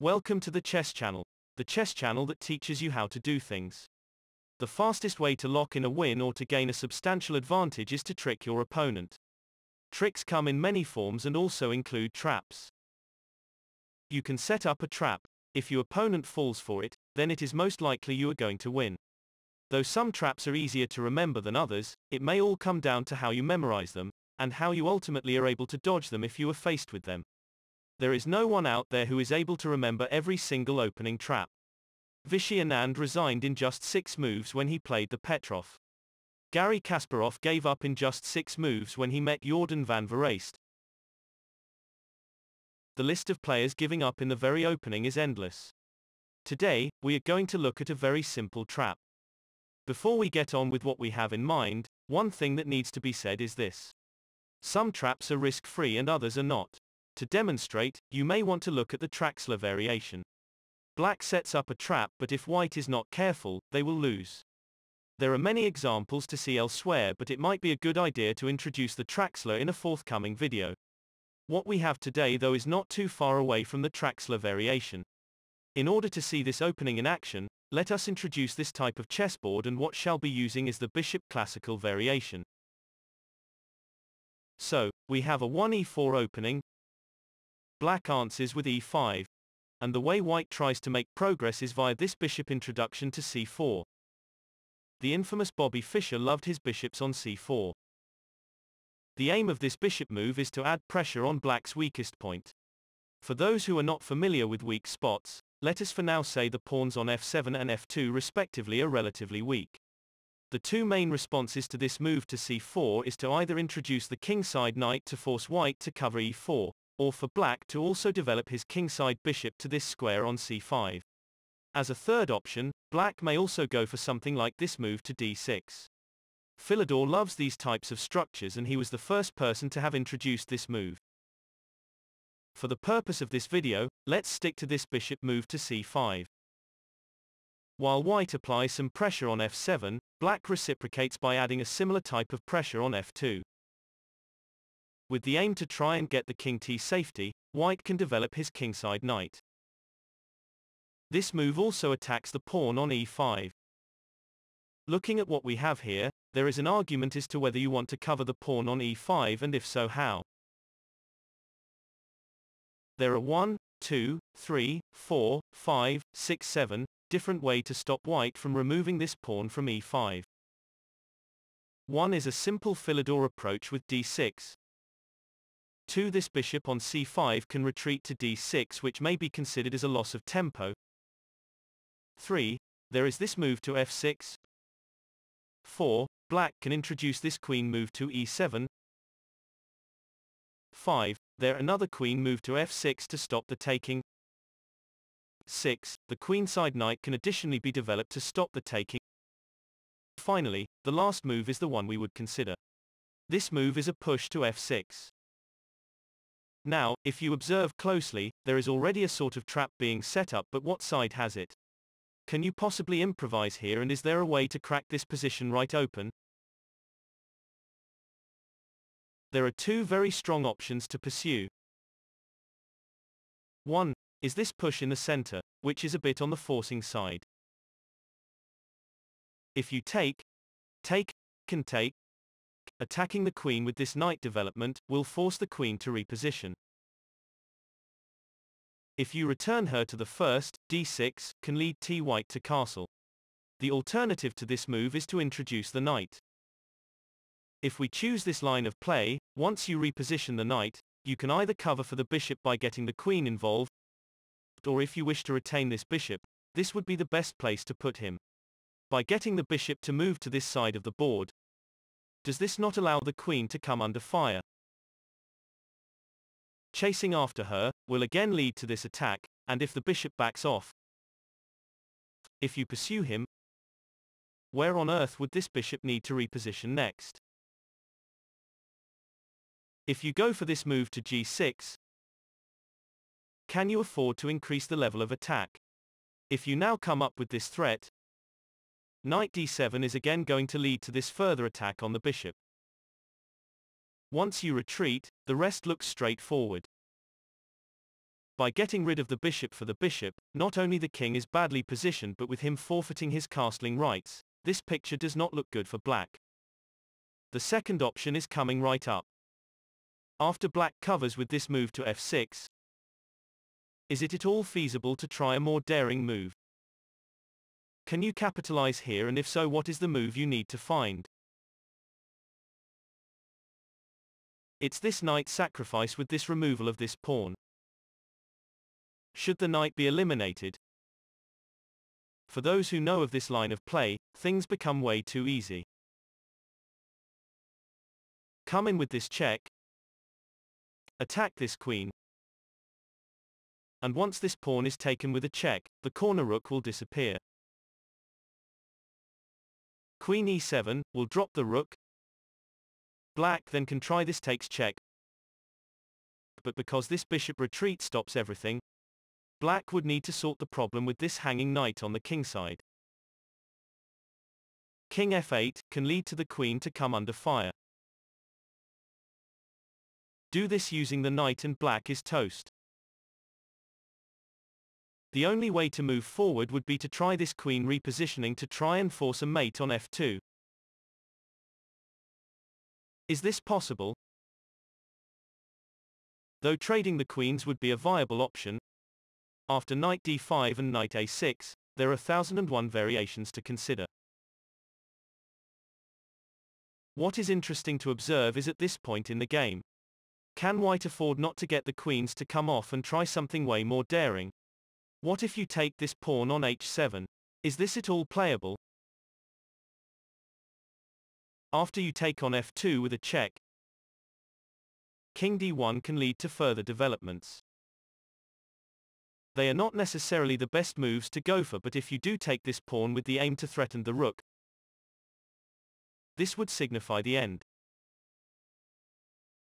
Welcome to the Chess Channel, the chess channel that teaches you how to do things. The fastest way to lock in a win or to gain a substantial advantage is to trick your opponent. Tricks come in many forms and also include traps. You can set up a trap. If your opponent falls for it, then it is most likely you are going to win. Though some traps are easier to remember than others, it may all come down to how you memorize them, and how you ultimately are able to dodge them if you are faced with them. There is no one out there who is able to remember every single opening trap. Vishy Anand resigned in just 6 moves when he played the Petrov. Garry Kasparov gave up in just 6 moves when he met Jordan van Vereest. The list of players giving up in the very opening is endless. Today, we are going to look at a very simple trap. Before we get on with what we have in mind, one thing that needs to be said is this. Some traps are risk-free and others are not. To demonstrate, you may want to look at the Traxler variation. Black sets up a trap, but if white is not careful, they will lose. There are many examples to see elsewhere, but it might be a good idea to introduce the Traxler in a forthcoming video. What we have today though is not too far away from the Traxler variation. In order to see this opening in action, let us introduce this type of chessboard, and what shall be using is the Bishop Classical variation. So, we have a 1e4 opening. Black answers with e5. And the way white tries to make progress is via this bishop introduction to c4. The infamous Bobby Fischer loved his bishops on c4. The aim of this bishop move is to add pressure on black's weakest point. For those who are not familiar with weak spots, let us for now say the pawns on f7 and f2 respectively are relatively weak. The two main responses to this move to c4 is to either introduce the kingside knight to force white to cover e4, or for black to also develop his kingside bishop to this square on c5. As a third option, black may also go for something like this move to d6. Philidor loves these types of structures, and he was the first person to have introduced this move. For the purpose of this video, let's stick to this bishop move to c5. While white applies some pressure on f7, black reciprocates by adding a similar type of pressure on f2. With the aim to try and get the king to safety, white can develop his kingside knight. This move also attacks the pawn on e5. Looking at what we have here, there is an argument as to whether you want to cover the pawn on e5, and if so, how. There are 1, 2, 3, 4, 5, 6, 7 different ways to stop white from removing this pawn from e5. One is a simple Philidor approach with d6. 2. This bishop on c5 can retreat to d6, which may be considered as a loss of tempo. 3. There is this move to f6. 4. Black can introduce this queen move to e7. 5. There another queen move to f6 to stop the taking. 6. The queenside knight can additionally be developed to stop the taking. Finally, the last move is the one we would consider. This move is a push to f6. Now, if you observe closely, there is already a sort of trap being set up, but what side has it? Can you possibly improvise here, and is there a way to crack this position right open? There are 2 very strong options to pursue. 1. Is this push in the center, which is a bit on the forcing side. If you take, and take, attacking the queen with this knight development will force the queen to reposition. If you return her to the first, d6 can lead white to castle. The alternative to this move is to introduce the knight. If we choose this line of play, once you reposition the knight, you can either cover for the bishop by getting the queen involved, or if you wish to retain this bishop, this would be the best place to put him. By getting the bishop to move to this side of the board, does this not allow the queen to come under fire? Chasing after her will again lead to this attack, and if the bishop backs off, if you pursue him, where on earth would this bishop need to reposition next? If you go for this move to g6, can you afford to increase the level of attack? If you now come up with this threat, knight d7 is again going to lead to this further attack on the bishop. Once you retreat, the rest looks straightforward. By getting rid of the bishop for the bishop, not only the king is badly positioned but with him forfeiting his castling rights, this picture does not look good for black. The second option is coming right up. After black covers with this move to f6, is it at all feasible to try a more daring move? Can you capitalize here, and if so, what is the move you need to find? It's this knight sacrifice with this removal of this pawn. Should the knight be eliminated? For those who know of this line of play, things become way too easy. Come in with this check. Attack this queen. And once this pawn is taken with a check, the corner rook will disappear. Queen e7 will drop the rook. Black then can try this takes check. But because this bishop retreat stops everything, black would need to sort the problem with this hanging knight on the kingside. King f8 can lead to the queen to come under fire. Do this using the knight and black is toast. The only way to move forward would be to try this queen repositioning to try and force a mate on f2. Is this possible? Though trading the queens would be a viable option, after knight d5 and knight a6, there are 1001 variations to consider. What is interesting to observe is at this point in the game, can white afford not to get the queens to come off and try something way more daring? What if you take this pawn on h7? Is this at all playable? After you take on f2 with a check, king d1 can lead to further developments. They are not necessarily the best moves to go for, but if you do take this pawn with the aim to threaten the rook, this would signify the end.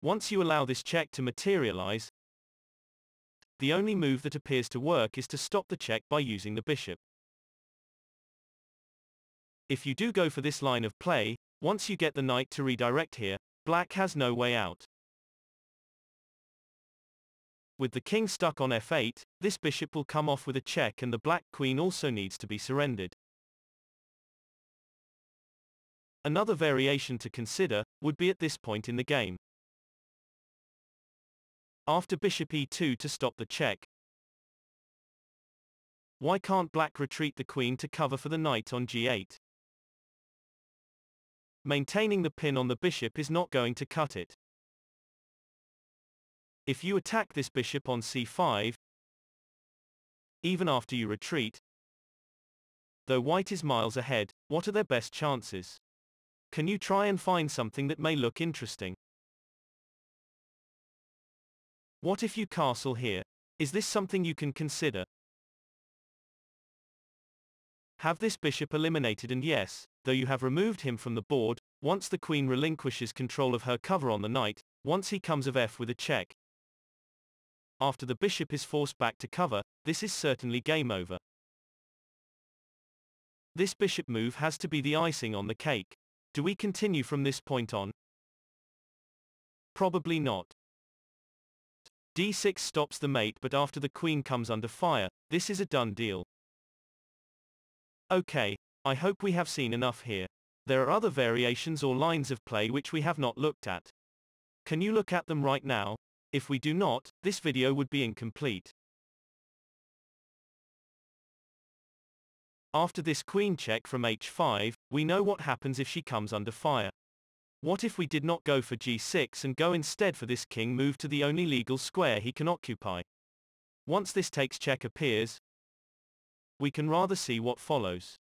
Once you allow this check to materialize, the only move that appears to work is to stop the check by using the bishop. If you do go for this line of play, once you get the knight to redirect here, black has no way out. With the king stuck on f8, this bishop will come off with a check and the black queen also needs to be surrendered. Another variation to consider would be at this point in the game. After bishop e2 to stop the check, why can't black retreat the queen to cover for the knight on g8? Maintaining the pin on the bishop is not going to cut it. If you attack this bishop on c5, even after you retreat, though white is miles ahead, what are their best chances? Can you try and find something that may look interesting? What if you castle here? Is this something you can consider? Have this bishop eliminated, and yes, though you have removed him from the board, once the queen relinquishes control of her cover on the knight, once he comes of f with a check, after the bishop is forced back to cover, this is certainly game over. This bishop move has to be the icing on the cake. Do we continue from this point on? Probably not. d6 stops the mate, but after the queen comes under fire, this is a done deal. Okay, I hope we have seen enough here. There are other variations or lines of play which we have not looked at. Can you look at them right now? If we do not, this video would be incomplete. After this queen check from h5, we know what happens if she comes under fire. What if we did not go for g6 and go instead for this king move to the only legal square he can occupy? Once this takes check appears, we can rather see what follows.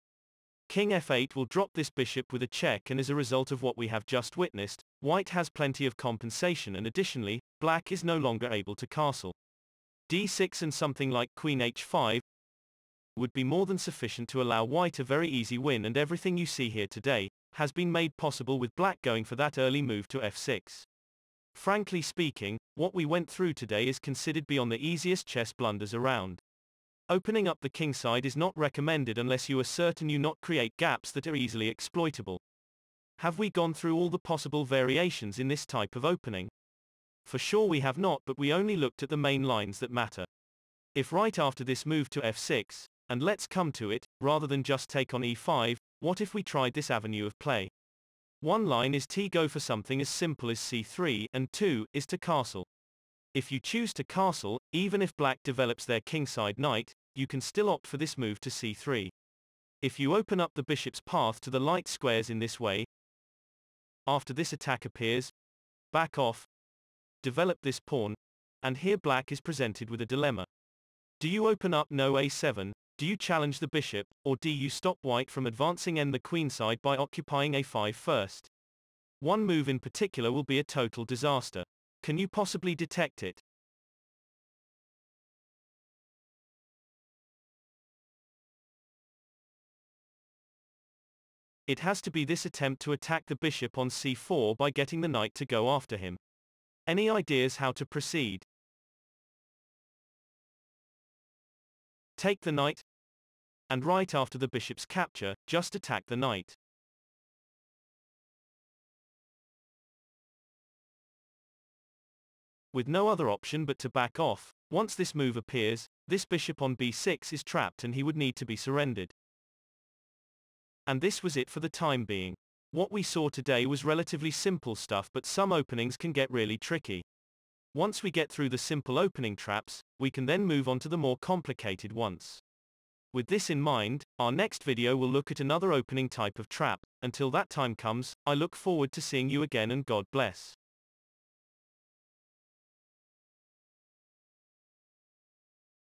King f8 will drop this bishop with a check, and as a result of what we have just witnessed, white has plenty of compensation, and additionally, black is no longer able to castle. d6 and something like queen h5 would be more than sufficient to allow white a very easy win, and everything you see here today has been made possible with black going for that early move to f6. Frankly speaking, what we went through today is considered beyond the easiest chess blunders around. Opening up the kingside is not recommended unless you are certain you not create gaps that are easily exploitable. Have we gone through all the possible variations in this type of opening? For sure we have not, but we only looked at the main lines that matter. If right after this move to f6, and let's come to it, rather than just take on e5, what if we tried this avenue of play? One line is to go for something as simple as c3, and 2 is to castle. If you choose to castle, even if black develops their kingside knight, you can still opt for this move to c3. If you open up the bishop's path to the light squares in this way, after this attack appears, back off, develop this pawn, and here black is presented with a dilemma. Do you open up no a7, do you challenge the bishop, or do you stop white from advancing the queenside by occupying a5 first? One move in particular will be a total disaster. Can you possibly detect it? It has to be this attempt to attack the bishop on c4 by getting the knight to go after him. Any ideas how to proceed? Take the knight, and right after the bishop's capture, just attack the knight. With no other option but to back off, once this move appears, this bishop on b6 is trapped and he would need to be surrendered. And this was it for the time being. What we saw today was relatively simple stuff, but some openings can get really tricky. Once we get through the simple opening traps, we can then move on to the more complicated ones. With this in mind, our next video will look at another opening type of trap. Until that time comes, I look forward to seeing you again and God bless.